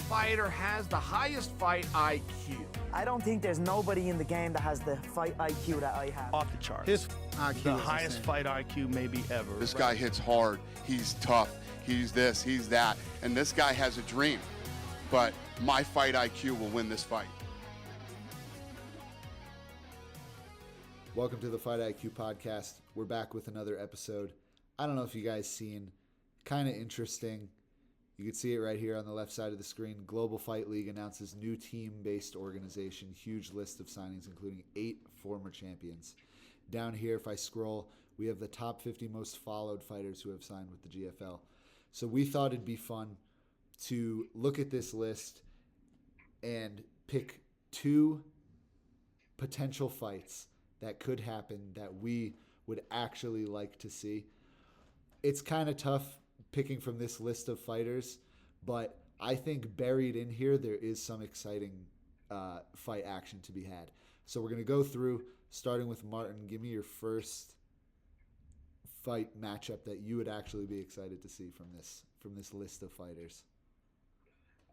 fighter has the highest fight IQ? I don't think there's nobody in the game that has the fight IQ that I have. Off the charts. His IQ the is highest insane. fight IQ maybe ever. This guy hits hard. He's tough. He's this, he's that. And this guy has a dream. But my fight IQ will win this fight. Welcome to the Fight IQ podcast. We're back with another episode. I don't know if you guys seen, kind of interesting. You can see it right here on the left side of the screen. Global Fight League announces new team-based organization. Huge list of signings, including 8 former champions. Down here, if I scroll, we have the top 50 most followed fighters who have signed with the GFL. So we thought it'd be fun to look at this list and pick 2 potential fights that could happen that we would actually like to see. It's kind of tough picking from this list of fighters, but I think buried in here there is some exciting fight action to be had. So we're going to go through, starting with Martin. Give me your first fight matchup that you would actually be excited to see from this list of fighters.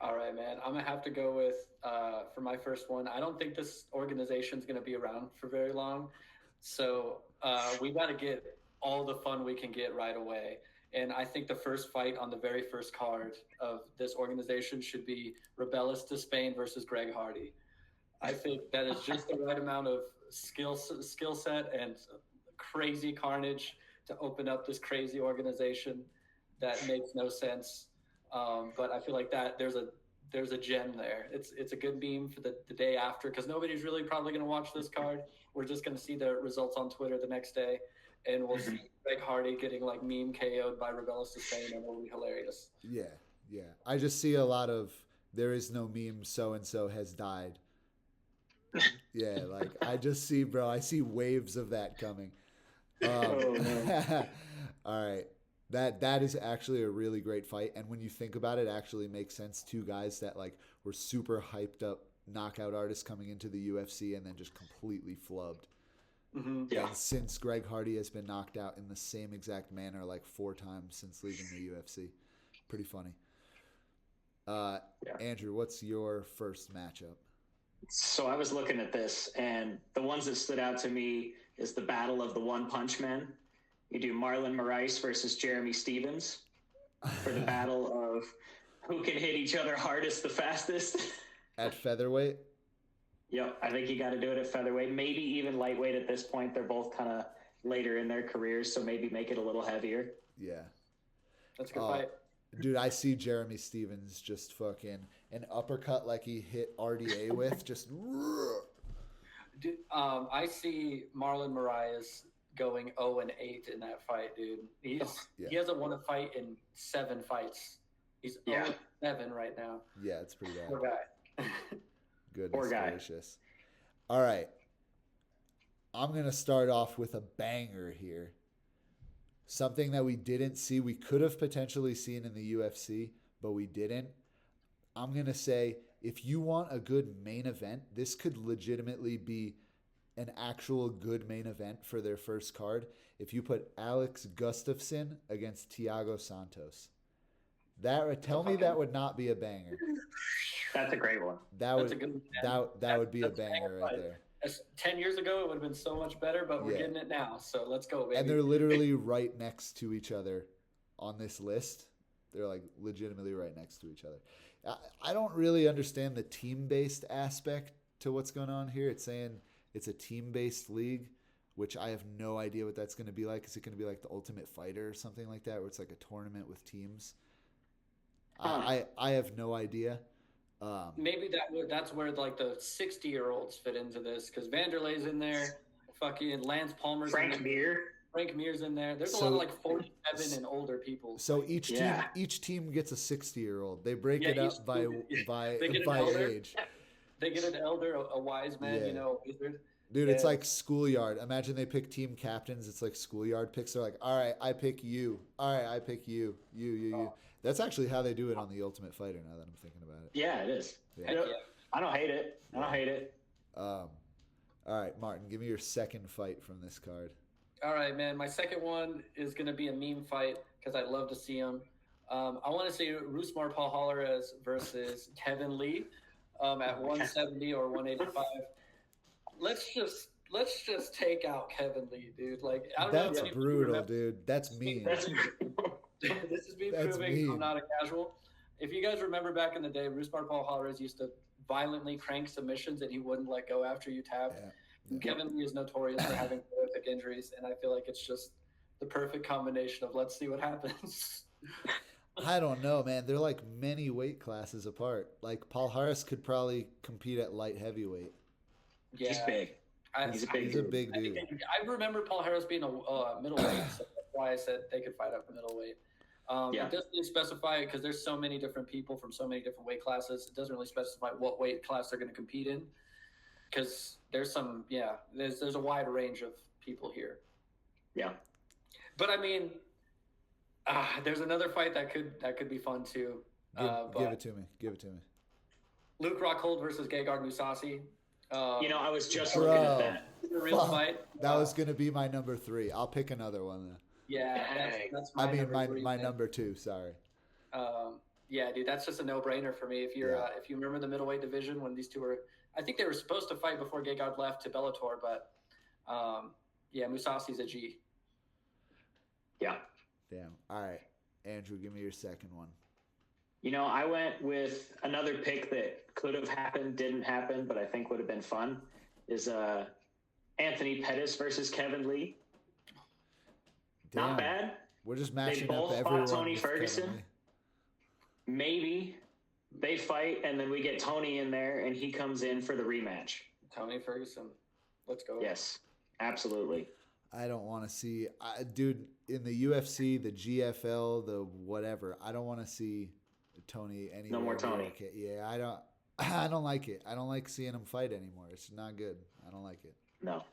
All right, man. I'm going to have to go with, for my first one, I don't think this organization is going to be around for very long. So we got to get all the fun we can get right away. And I think the first fight on the very first card of this organization should be Rebellis de Spain versus Greg Hardy. I think that is just the right amount of skill set and crazy carnage to open up this crazy organization that makes no sense. But I feel like that there's a gem there. It's a good meme for the day after, because nobody's really probably going to watch this card. We're just going to see the results on Twitter the next day, and we'll see Greg Hardy getting like meme KO'd by Rebellis de Spain, and it'll be hilarious. Yeah. I just see a lot of there is no meme, so-and-so has died. Yeah, like I just see, bro, I see waves of that coming. All right. That is actually a really great fight, and when you think about it, actually makes sense. 2 guys that like were super hyped up knockout artists coming into the UFC and then just completely flubbed. Mm-hmm. Yeah. And since Greg Hardy has been knocked out in the same exact manner like 4 times since leaving the UFC. Pretty funny. Andrew, what's your first matchup? So I was looking at this, and the ones that stood out to me is the battle of the One Punch Men. You do Marlon Moraes versus Jeremy Stevens for the battle of who can hit each other hardest the fastest. At featherweight? Yep, I think you got to do it at featherweight, maybe even lightweight at this point. They're both kind of later in their careers, so maybe make it a little heavier. Yeah. That's a good fight. Dude, I see Jeremy Stevens just fucking an uppercut like he hit RDA with, just... Dude, I see Marlon Moraes going 0-8 in that fight, dude. He hasn't won a fight in 7 fights. He's 0-7 right now. Yeah, it's pretty bad. Poor guy. Goodness gracious. All right. I'm going to start off with a banger here. Something that we didn't see. We could have potentially seen in the UFC, but we didn't. I'm going to say, if you want a good main event, this could legitimately be an actual good main event for their first card. If you put Alex Gustafsson against Thiago Santos. Tell me that would not be a banger. That's a great one. That would be a banger right there. 10 years ago, it would have been so much better, but we're getting it now. So let's go, baby. And they're literally right next to each other on this list. They're like legitimately right next to each other. I don't really understand the team-based aspect to what's going on here. It's saying it's a team-based league, which I have no idea what that's going to be like. Is it going to be like the Ultimate Fighter or something like that, where it's like a tournament with teams? I have no idea. Maybe that's where like the 60-year-olds fit into this, because Vanderlei's in there, fucking Lance Palmer's Frank in there. Frank Mir's in there. There's a lot of like 47 and older people. So each team gets a 60-year-old. They break it up by age. They get an elder, a wise man, a wizard. Dude, it's like schoolyard. Imagine they pick team captains. It's like schoolyard picks. They're like, all right, I pick you. All right, I pick you. You. That's actually how they do it on The Ultimate Fighter, now that I'm thinking about it. Yeah, it is. Yeah. I don't hate it. All right, Martin, give me your second fight from this card. All right, man. My second one is going to be a meme fight because I'd love to see him. I want to see Rusmar Palhares versus Kevin Lee at 170 or 185. Let's just take out Kevin Lee, dude. Like I don't know That's if any brutal, dude. That's mean. That's this is me That's proving mean. I'm not a casual. If you guys remember back in the day, Rusmar Palhares used to violently crank submissions and he wouldn't let go after you tapped. Yeah. Kevin Lee is notorious for having horrific injuries, and I feel like it's just the perfect combination of let's see what happens. I don't know, man. They're like many weight classes apart. Like Paul Harris could probably compete at light heavyweight. Yeah, He's big. He's a big He's a big dude. I remember Paul Harris being a middleweight, so that's why I said they could fight up to middleweight. Yeah. It doesn't really specify because there's so many different people from so many different weight classes. It doesn't really specify what weight class they're going to compete in because there's a wide range of people here. Yeah. But I mean, there's another fight that could be fun too. Give it to me. Give it to me. Luke Rockhold versus Gegard Mousasi. I was just Bro. looking at that. A real fight. That was going to be my number 3. I'll pick another one then. Yeah, that's my my number 2. Sorry. Yeah, dude, that's just a no-brainer for me. If you remember the middleweight division when these two were, I think they were supposed to fight before Gegard left to Bellator, but Mousasi's a G. Yeah. Damn. All right, Andrew, give me your second one. I went with another pick that could have happened, didn't happen, but I think would have been fun. Is Anthony Pettis versus Kevin Lee. Damn. Not bad. We're just matching both up fought everyone. Tony with Ferguson. Kevin Lee. Maybe they fight and then we get Tony in there and he comes in for the rematch. Tony Ferguson. Let's go. Yes, absolutely. I don't want to see, dude, in the UFC, the GFL, the whatever. I don't want to see Tony anywhere. No more Tony. Okay. Yeah, I don't like it. I don't like seeing him fight anymore. It's not good. I don't like it. No.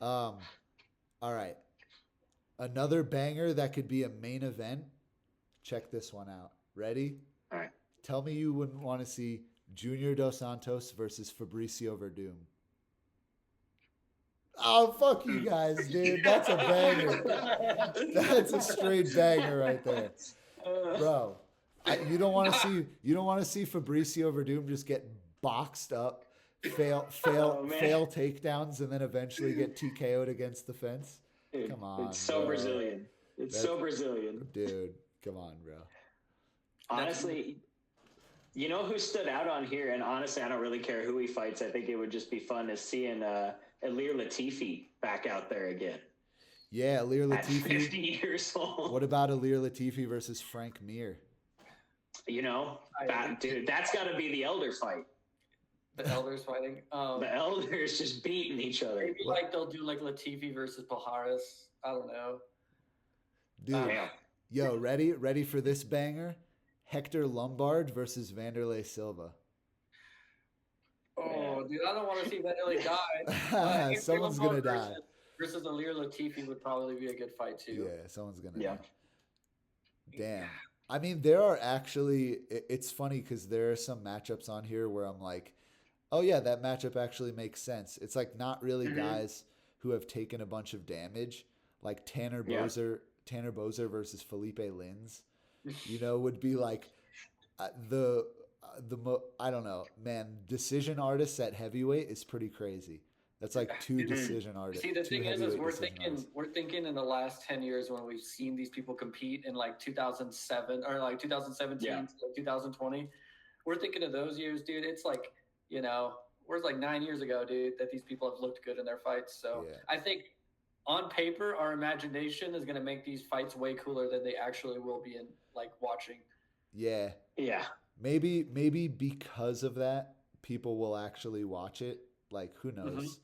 All right. Another banger that could be a main event. Check this one out. Ready? All right. Tell me you wouldn't want to see Junior Dos Santos versus Fabricio Verdum. Oh, fuck you guys, dude. That's a banger. That's a straight banger right there. Bro, you don't want to see Fabricio Verdum just get boxed up, fail takedowns, and then eventually get TKO'd against the fence. Come on. It's so bro. Brazilian. So Brazilian. Dude, come on, bro. Honestly, you know who stood out on here, and honestly, I don't really care who he fights. I think it would just be fun to seeing Ilir Latifi back out there again. Yeah, Ilir At Latifi. 50 years old. What about Ilir Latifi versus Frank Mir? Dude, that's got to be the elder fight. The elders fighting. The elders just beating each other. Maybe like they'll do like Latifi versus Palhares. I don't know. Dude, yo, ready for this banger? Hector Lombard versus Vanderlei Silva. Oh, dude, I don't want to see Vanderlei die. Someone's gonna die. Versus Ilir Latifi would probably be a good fight too. Yeah, someone's gonna die. Damn. I mean, there are actually. It's funny because there are some matchups on here where I'm like, oh yeah, that matchup actually makes sense. It's like not really guys who have taken a bunch of damage, like Tanner Bozer versus Felipe Lins. Would be like I don't know, man. Decision artists at heavyweight is pretty crazy. That's like 2 decision artists. See, the thing is we're artists. thinking in the last 10 years when we've seen these people compete in like 2007 or like 2017 to like 2020. We're thinking of those years, dude. It's like, where's like 9 years ago, dude, that these people have looked good in their fights. So I think on paper, our imagination is going to make these fights way cooler than they actually will be in like watching. Yeah. Yeah. Maybe because of that, people will actually watch it. Like, who knows?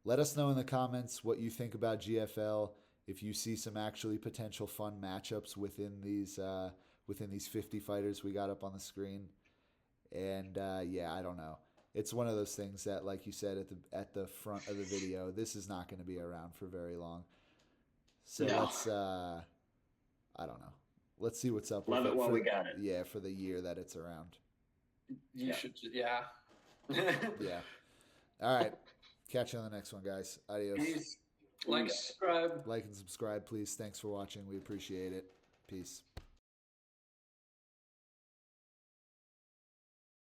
Let us know in the comments what you think about GFL. If you see some actually potential fun matchups within these 50 fighters we got up on the screen. And I don't know. It's one of those things that, like you said at the front of the video, this is not going to be around for very long. So let's I don't know. Let's see what's up. Love with it while we got it. Yeah, for the year that it's around. You should, yeah. Yeah. All right. Catch you on the next one, guys. Adios. Peace. Like and subscribe. Like and subscribe, please. Thanks for watching. We appreciate it. Peace.